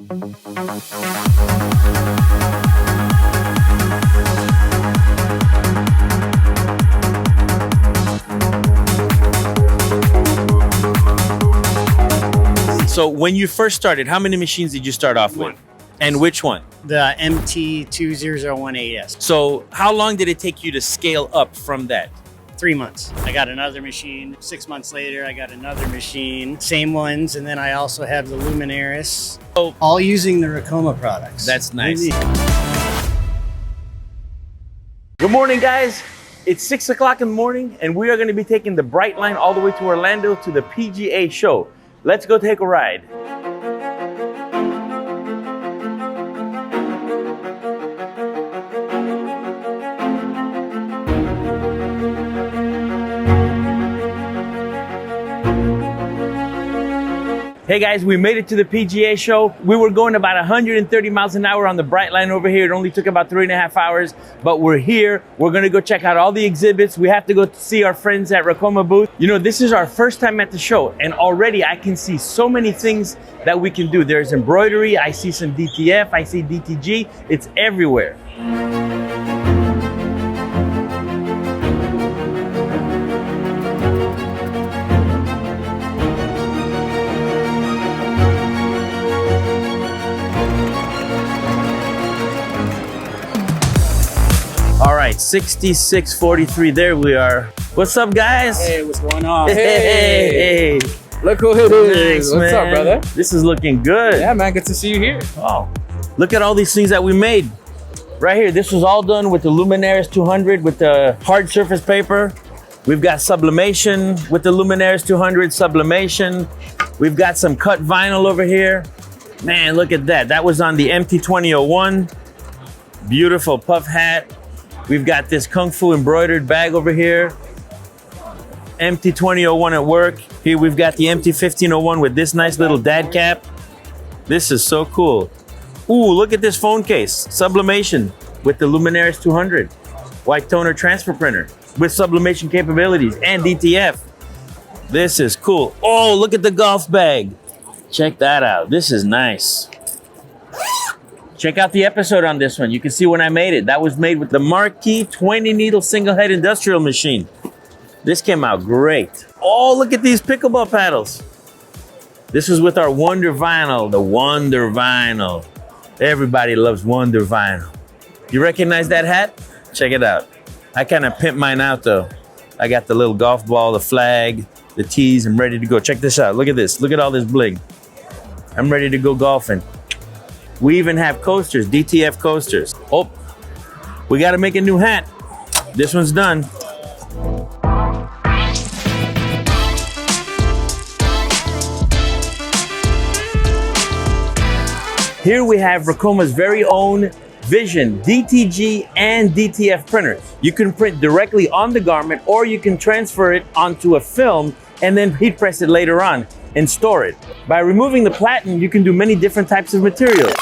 So when you first started, how many machines did you start off with? And which one? The MT20018S. So how long did it take you to scale up from that? 3 months. I got another machine. 6 months later, I got another machine. Same ones. And then I also have the Luminaris. Oh, all using the Ricoma products. That's nice. Good morning, guys. It's 6 o'clock in the morning, and we are going to be taking the Bright Line all the way to Orlando to the PGA show. Let's go take a ride. Hey guys, we made it to the PGA show. We were going about 130 miles an hour on the Bright Line over here. It only took about 3.5 hours, but we're here. We're gonna go check out all the exhibits. We have to go see our friends at Ricoma booth. You know, this is our first time at the show, and already I can see so many things that we can do. There's embroidery, I see some DTF, I see DTG, it's everywhere. All right, 6643, there we are. What's up, guys? Hey, what's going on? Hey. Look who it is. Nice, What's man. up, brother? This is looking good. Yeah, man, good to see you here. Oh, look at all these things that we made. Right here, this was all done with the Luminaris 200 with the hard surface paper. We've got sublimation with the Luminaris 200 sublimation. We've got some cut vinyl over here. Man, look at that. That was on the MT2001. Beautiful puff hat. We've got this Kung Fu embroidered bag over here. MT2001 at work. Here we've got the MT1501 with this nice little dad cap. This is so cool. Ooh, look at this phone case. Sublimation with the Luminaris 200. White toner transfer printer with sublimation capabilities and DTF. This is cool. Oh, look at the golf bag. Check that out. This is nice. Check out the episode on this one. You can see when I made it. That was made with the Marquee 20 needle single head industrial machine. This came out great. Oh, look at these pickleball paddles. This is with our Wonder Vinyl, the Wonder Vinyl. Everybody loves Wonder Vinyl. You recognize that hat? Check it out. I kind of pimped mine out though. I got the little golf ball, the flag, the tees. I'm ready to go. Check this out. Look at this. Look at all this bling. I'm ready to go golfing. We even have coasters, DTF coasters. Oh, we got to make a new hat. This one's done. Here we have Ricoma's very own Vision DTG and DTF printer. You can print directly on the garment, or you can transfer it onto a film and then heat press it later on and store it. By removing the platen, you can do many different types of materials.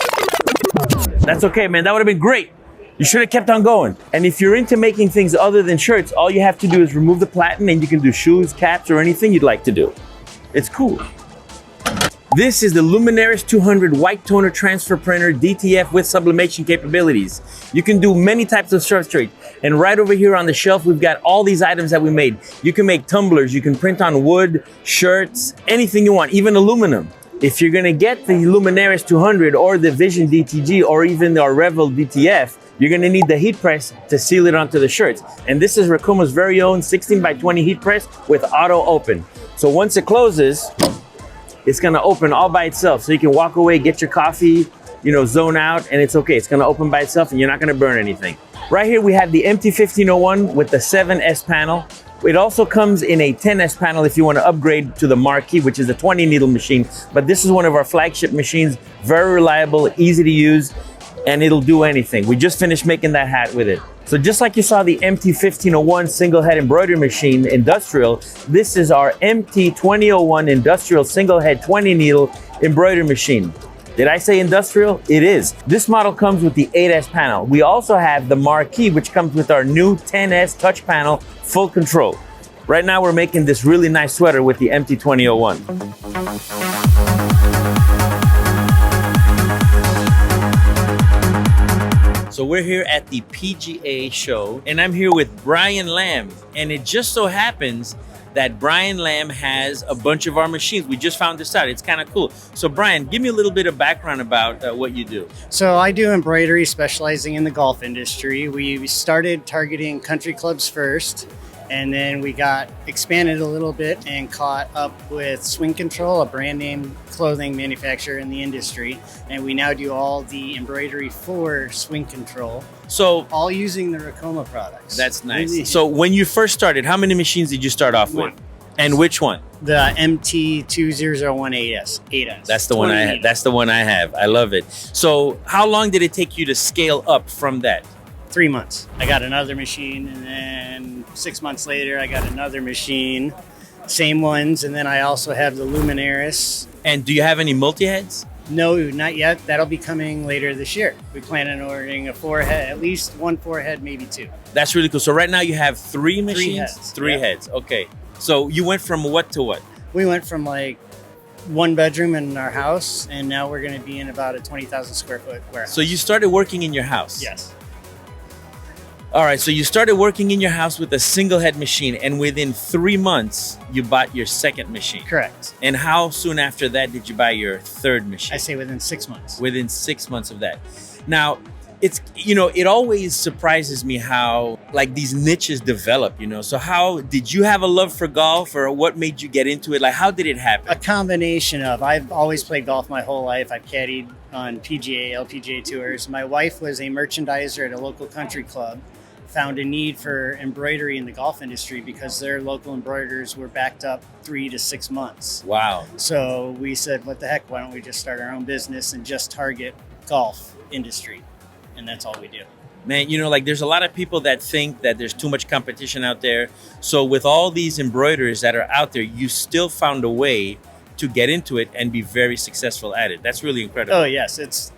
That's okay, man. That would have been great. You should have kept on going. And if you're into making things other than shirts, all you have to do is remove the platen and you can do shoes, caps, or anything you'd like to do. It's cool. This is the Luminaris 200 white toner transfer printer DTF with sublimation capabilities. You can do many types of substrate. And right over here on the shelf, we've got all these items that we made. You can make tumblers, you can print on wood, shirts, anything you want, even aluminum. If you're gonna get the Luminaris 200 or the Vision DTG or even our Revel DTF, you're gonna need the heat press to seal it onto the shirts. And this is Ricoma's very own 16x20 heat press with auto open. So once it closes, it's gonna open all by itself. So you can walk away, get your coffee, zone out, and it's okay. It's gonna open by itself and you're not gonna burn anything. Right here we have the MT1501 with the 7S panel. It also comes in a 10S panel if you want to upgrade to the Marquee, which is a 20 needle machine. But this is one of our flagship machines, very reliable, easy to use, and it'll do anything. We just finished making that hat with it. So just like you saw the MT1501 single head embroidery machine industrial, this is our MT2001 industrial single head 20 needle embroidery machine. Did I say industrial? It is. This model comes with the 8S panel. We also have the Marquee, which comes with our new 10S touch panel, full control. Right now we're making this really nice sweater with the MT2001. So we're here at the PGA show, and I'm here with Brian Lamb. And it just so happens that Brian Lamb has a bunch of our machines. We just found this out. It's kind of cool. So Brian, give me a little bit of background about what you do. So I do embroidery, specializing in the golf industry. We started targeting country clubs first, and then we got expanded a little bit and caught up with Swing Control, a brand name clothing manufacturer in the industry. And we now do all the embroidery for Swing Control. So All using the Ricoma products. that's nice. So when you first started, how many machines did you start off with? One. And which one? The MT2018S. 8S. That's the one I have. That's the one I have. I love it. So how long did it take you to scale up from that? 3 months. I got another machine, and then 6 months later, I got another machine. Same ones, and then I also have the Luminaris. And do you have any multi-heads? No, not yet. That'll be coming later this year. We plan on ordering a 4-head, at least 1 4-head, maybe 2. That's really cool. So right now you have 3 machines? heads. Three Yeah. heads. Okay. So you went from what to what? We went from like 1 bedroom in our house, and now we're going to be in about a 20,000 square foot warehouse. So you started working in your house? Yes. All right. So you started working in your house with a single head machine, and within 3 months, you bought your second machine. Correct. And how soon after that did you buy your third machine? I say within 6 months. Within 6 months of that. Now, it's, it always surprises me how like these niches develop, So how did you have a love for golf, or what made you get into it? Like, how did it happen? A combination of, I've always played golf my whole life. I've caddied on PGA, LPGA tours. My wife was a merchandiser at a local country club, found a need for embroidery in the golf industry because their local embroiderers were backed up 3 to 6 months. Wow. So we said, what the heck, why don't we just start our own business and just target golf industry? And that's all we do. Man, like there's a lot of people that think that there's too much competition out there. So with all these embroiderers that are out there, you still found a way to get into it and be very successful at it. That's really incredible. Oh, yes. It's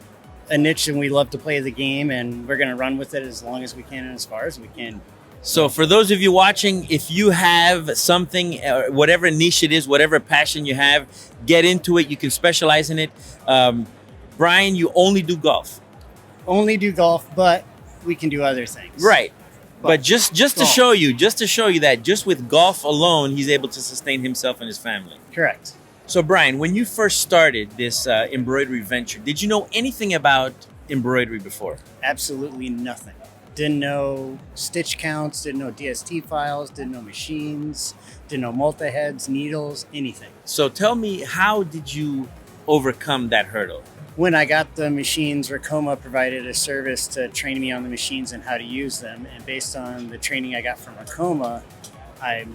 a niche, and we love to play the game, and we're going to run with it as long as we can and as far as we can. So for those of you watching, if you have something, whatever niche it is, whatever passion you have, get into it. You can specialize in it. Brian, you only do golf. Only do golf, but we can do other things. Right. But just to golf. show you that just with golf alone, he's able to sustain himself and his family. Correct. So Brian, when you first started this embroidery venture, did you know anything about embroidery before? Absolutely nothing. Didn't know stitch counts, didn't know DST files, didn't know machines, didn't know multi-heads, needles, anything. So tell me, how did you overcome that hurdle? When I got the machines, Ricoma provided a service to train me on the machines and how to use them. And based on the training I got from Ricoma, I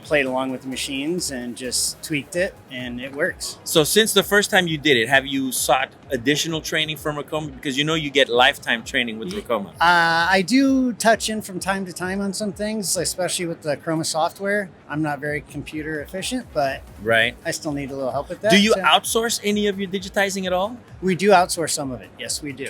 played along with the machines and just tweaked it, and it works. So since the first time you did it, have you sought additional training from Ricoma? Because you get lifetime training with Ricoma. I do touch in from time to time on some things, especially with the Chroma software. I'm not very computer efficient, but Right. I still need a little help with that. Do you So outsource any of your digitizing at all? we do outsource some of it. Yes, we do.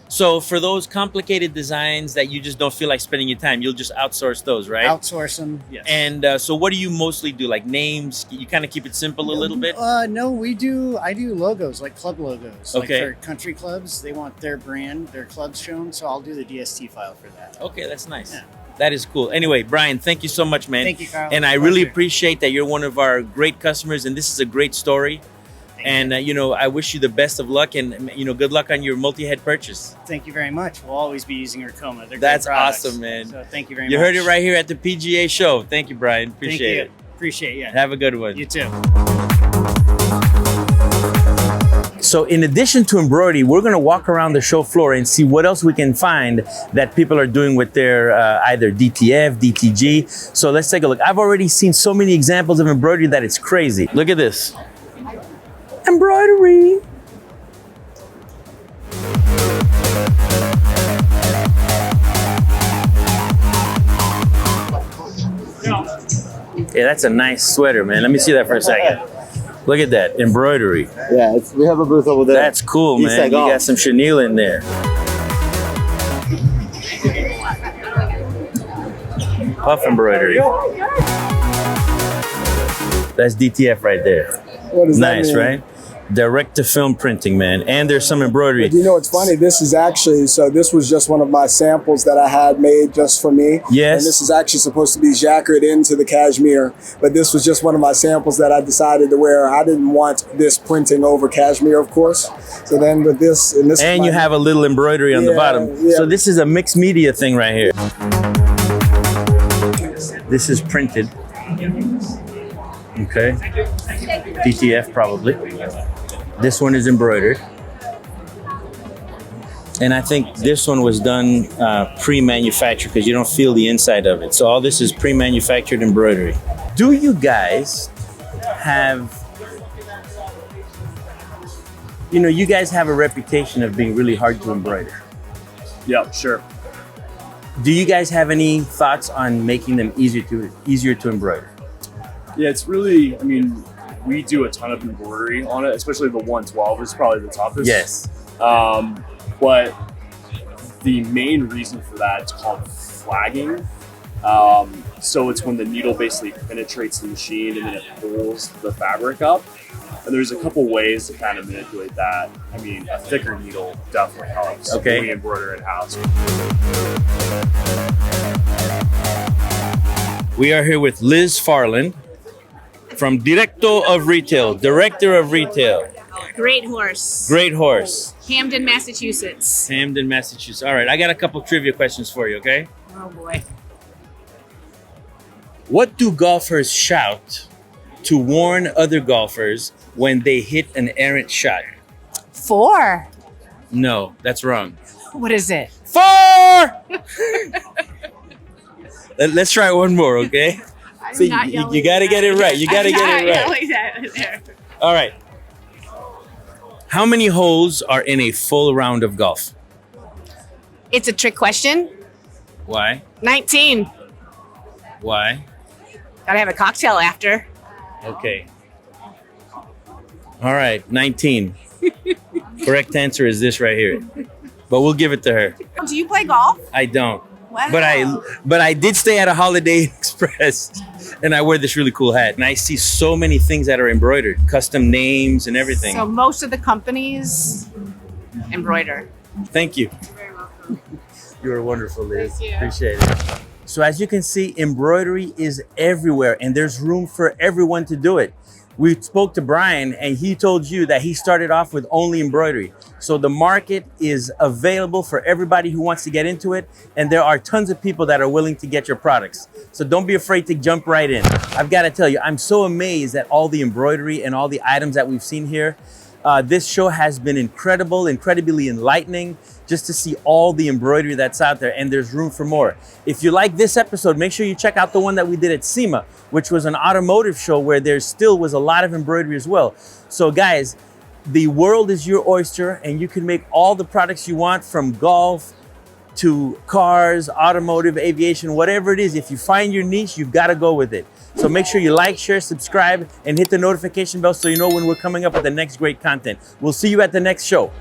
So for those complicated designs that you just don't feel like spending your time, you'll just outsource those, right? Outsource them, yes. And so what do you mostly do? Like names? You kind of keep it simple a little bit? No, I do logos, like club logos. Okay. Like for country clubs, they want their brand, their clubs shown, so I'll do the DST file for that. Okay, that's nice. Yeah. That is cool. Anyway, Brian, thank you so much, man. Thank you, Carl. And I really Pleasure. appreciate that you're one of our great customers, and this is a great story. Thank And, I wish you the best of luck, and, good luck on your multi-head purchase. Thank you very much. We'll always be using Ricoma. They're That's great products. awesome, man. So thank you very much. You heard it right here at the PGA show. Thank you, Brian. Thank Appreciate you. it. Appreciate you. Have a good one. You too. So in addition to embroidery, we're going to walk around the show floor and see what else we can find that people are doing with their either DTF, DTG. So let's take a look. I've already seen so many examples of embroidery that it's crazy. Look at this. Embroidery. Yeah, that's a nice sweater, man. Let me see that for a second. Look at that, embroidery. Yeah, we have a booth over there. That's cool, East man. Side You Golf. got some chenille in there. Puff embroidery. That's DTF right there. What does that Nice, mean? right? Direct to film printing, man. And there's some embroidery. But you know, it's funny. This is actually, so this was just one of my samples that I had made just for me. Yes. And this is actually supposed to be jacquarded into the cashmere. But this was just one of my samples that I decided to wear. I didn't want this printing over cashmere, of course. So then with this, and you have a little embroidery on the bottom. Yeah. So this is a mixed media thing right here. This is printed. Okay. DTF probably. This one is embroidered. And I think this one was done pre-manufactured because you don't feel the inside of it. So all this is pre-manufactured embroidery. Do you guys have, you guys have a reputation of being really hard to embroider. Yeah, sure. Do you guys have any thoughts on making them easier to embroider? Yeah, it's really, we do a ton of embroidery on it, especially the 112 is probably the toughest. Yes. But the main reason for that is called flagging. So it's when the needle basically penetrates the machine and then it pulls the fabric up. And there's a couple ways to kind of manipulate that. A thicker needle definitely helps when we embroider in-house. We are here with Liz Farland from Director of Retail. Great horse. Great horse. Hamden, Massachusetts. Hamden, Massachusetts. All right, I got a couple trivia questions for you, okay? Oh boy. What do golfers shout to warn other golfers when they hit an errant shot? 4. No, that's wrong. What is it? 4! Let's try one more, okay? I'm So you got to get it right. You got to get it right. All right. How many holes are in a full round of golf? It's a trick question. Why? 19. Why? Gotta have a cocktail after. Okay. All right, 19. Correct answer is this right here. But we'll give it to her. Do you play golf? I don't. Wow. But I did stay at a Holiday Inn Express and I wear this really cool hat. And I see so many things that are embroidered, custom names and everything. So most of the companies embroider. Thank you. You're very welcome. You were wonderful, Liz. Thank you. Appreciate it. So as you can see, embroidery is everywhere and there's room for everyone to do it. We spoke to Brian and he told you that he started off with only embroidery. So the market is available for everybody who wants to get into it. And there are tons of people that are willing to get your products. So don't be afraid to jump right in. I've got to tell you, I'm so amazed at all the embroidery and all the items that we've seen here. This show has been incredible, incredibly enlightening, just to see all the embroidery that's out there, and there's room for more. If you like this episode, make sure you check out the one that we did at SEMA, which was an automotive show where there still was a lot of embroidery as well. So guys, the world is your oyster, and you can make all the products you want, from golf to cars, automotive, aviation, whatever it is. If you find your niche, you've got to go with it. So make sure you like, share, subscribe, and hit the notification bell so you know when we're coming up with the next great content. We'll see you at the next show.